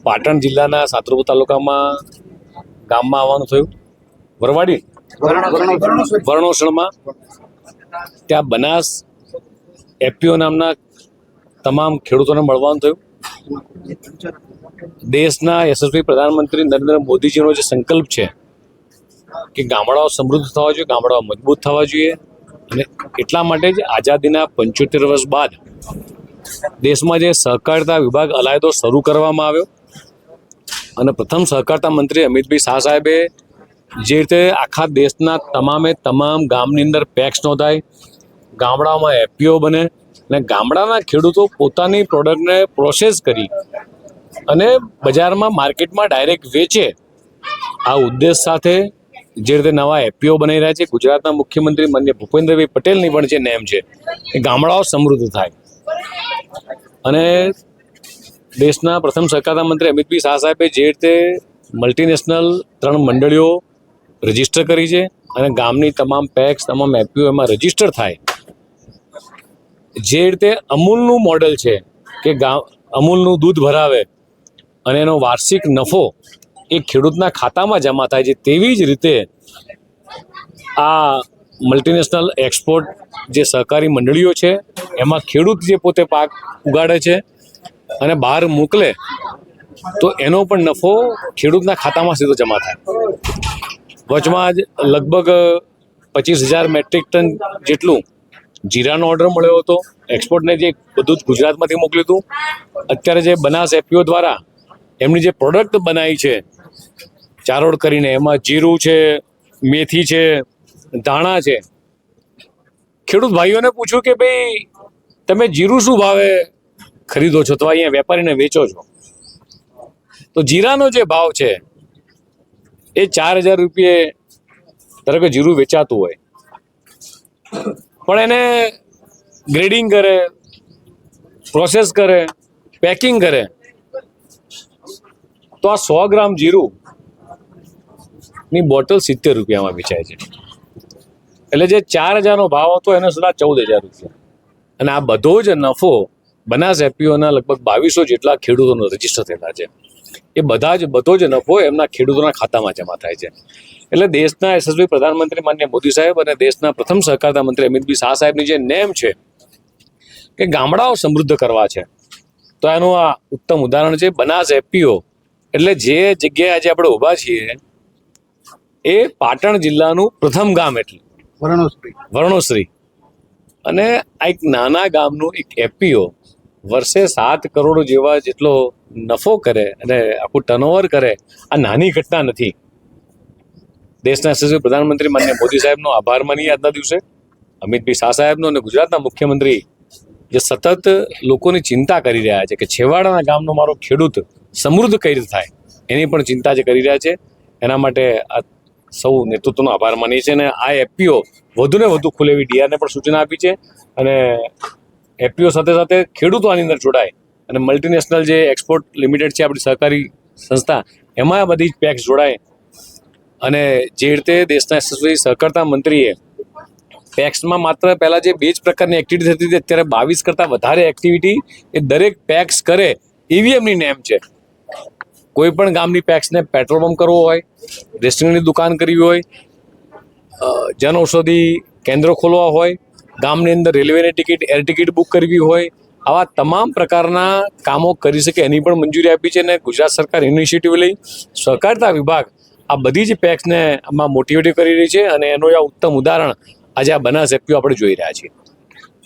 પાટણ જિલ્લાના સાતરોપર તાલુકામાં ગામમાં આવવાનું થયું વરવાડી વર્ણોસણમાં. ત્યાં બનાસ એફપીઓ નામના તમામ ખેડૂતોને મળવાનું થયું. દેશના યશસ્વી પ્રધાનમંત્રી નરેન્દ્ર મોદીજીનો જે સંકલ્પ છે કે ગામડાઓ સમૃદ્ધ થવા જોઈએ, ગામડાઓ મજબૂત થવા જોઈએ, અને એટલા માટે જ આઝાદીના 75 વર્ષ બાદ દેશમાં જે સહકારિતા વિભાગ અલાયદો શરૂ કરવામાં આવ્યો અને પ્રથમ સહકારિતા મંત્રી અમિતભાઈ શાહ સાહેબે જે રીતે આખા દેશના તમામ ગામની અંદર પેક્સ નોંધાય, ગામડાઓમાં એફપીઓ બને અને ગામડાના ખેડૂતો પોતાની પ્રોડક્ટને પ્રોસેસ કરી અને બજારમાં માર્કેટમાં ડાયરેક્ટ વેચે, આ ઉદ્દેશ સાથે જે રીતે નવા એફપીઓ બનાવી રહ્યા છે. ગુજરાતના મુખ્યમંત્રી માનનીય ભૂપેન્દ્રભાઈ પટેલની પણ જે નેમ છે કે ગામડાઓ સમૃદ્ધ થાય. અને દેશના પ્રથમ સહકારિતા મંત્રી અમિતભાઈ શાહ સાહેબે જે રીતે મલ્ટીનેશનલ 3 મંડળીઓ રજીસ્ટર કરી છે અને ગામની તમામ પેક્સ, તમામ એફપીઓ એમાં રજીસ્ટર થાય. જે રીતે અમૂલનું મોડેલ છે કે અમૂલનું દૂધ ભરાવે અને એનો વાર્ષિક નફો એ ખેડૂતના ખાતામાં જમા થાય છે, તેવી જ રીતે આ મલ્ટીનેશનલ એક્સપોર્ટ જે સહકારી મંડળીઓ છે એમાં ખેડૂત જે પોતે પાક ઉગાડે છે અને બહાર મોકલે તો એનો પણ નફો ખેડૂતના ખાતામાં સીધો જમા થાય. વચમાં જ લગભગ 25,000 મેટ્રિક ટન જેટલું જીરાનો ઓર્ડર મળ્યો હતો એક્સપોર્ટને, જે બધું જ ગુજરાતમાંથી મોકલ્યું હતું. અત્યારે જે બનાસ એફપીઓ દ્વારા એમની જે પ્રોડક્ટ બનાવી છે ચારોળ કરીને, એમાં જીરું છે, મેથી છે, ધાણા છે. ખેડૂત ભાઈઓને પૂછ્યું કે ભાઈ તમે જીરું શું ભાવે ખરીદો છો તો અહીંયા વેપારીને વેચો છો? તો જીરાનો જે ભાવ છે એ 4,000 રૂપિયે ધારો કે જીરું વેચાતું હોય, પણ એને ગ્રેડિંગ કરે, પ્રોસેસ કરે, પેકિંગ કરે તો આ 100 ગ્રામ જીરું ની બોટલ 70 રૂપિયામાં વેચાય છે. એટલે જે 4,000નો ભાવ હતો એનો સીધા 14,000 રૂપિયા. અને આ બધો જ નફો બનાસ એફપીઓના લગભગ 2200 જેટલા ખેડૂતોનો રજીસ્ટર થયેલા છે. એ બધો જ નફો એમના ખેડૂતોના ખાતામાં જમા થાય છે. એટલે દેશના યશસ્વી પ્રધાનમંત્રી માનનીય મોદી સાહેબ અને દેશના પ્રથમ સહકારિતા મંત્રી અમિતભાઈ શાહ સાહેબની જે નેમ છે કે ગામડાઓ સમૃદ્ધ કરવા છે, તો એનું આ ઉત્તમ ઉદાહરણ છે બનાસ એફપીઓ. એટલે જે જગ્યાએ આજે આપણે ઊભા છીએ એ પાટણ જિલ્લાનું પ્રથમ ગામ એટલે વર્ણોશ્રી. અને આ એક નાના ગામનું એક એફપીઓ વર્ષે 7 કરોડ જેવા જેટલો નફો કરે અને આખું ટર્નઓવર કરે, આ નાની ઘટના નથી. દેશના યશસ્વી પ્રધાનમંત્રી માનનીય મોદી સાહેબનો આભાર માનીએ આજના દિવસે, અમિતભાઈ શાહ સાહેબનો, અને ગુજરાતના મુખ્યમંત્રી જે સતત લોકોની ચિંતા કરી રહ્યા છે કે છેવાડાના ગામનો મારો ખેડૂત સમૃદ્ધ કઈ રીતે થાય એની પણ ચિંતા જે કરી રહ્યા છે. એના માટે આ સૌ નેતૃત્વનો આભાર માનીએ છીએ. અને આ એફપીઓ વધુને વધુ ખુલે એવી ડીઆરને પણ સૂચના આપી છે. અને એફપીઓ સાથે સાથે ખેડૂતો આની અંદર જોડાય અને મલ્ટીનેશનલ જે એક્સપોર્ટ લિમિટેડ છે આપણી સહકારી સંસ્થા, એમાં બધી જ પેક્સ જોડાય. અને જે રીતે દેશના યશસ્વી સહકારિતા મંત્રીએ પેક્સમાં માત્ર પહેલાં જે 2 જ પ્રકારની એક્ટિવિટી થતી હતી, અત્યારે 22 કરતાં વધારે એક્ટિવિટી એ દરેક પેક્સ કરે એવી એમની નેમ છે. કોઈ પણ ગામની પેક્સને પેટ્રોલ પંપ કરવો હોય, રેસ્ટોરન્ટની દુકાન કરવી હોય, જનઔષધિ કેન્દ્રો ખોલવા હોય, ગામની અંદર રેલવેની ટિકિટ, એર ટિકિટ બુક કરવી હોય, આવા તમામ પ્રકારના કામો કરી શકે એની પણ મંજૂરી આપી છે. અને ગુજરાત સરકાર ઇનિશિયેટિવ લઈ સહકારિતા વિભાગ આ બધી જ પેક્સને આમાં મોટિવેટ કરી રહી છે. અને એનું આ ઉત્તમ ઉદાહરણ આજે આ બનાસ એફપીઓ આપણે જોઈ રહ્યા છીએ.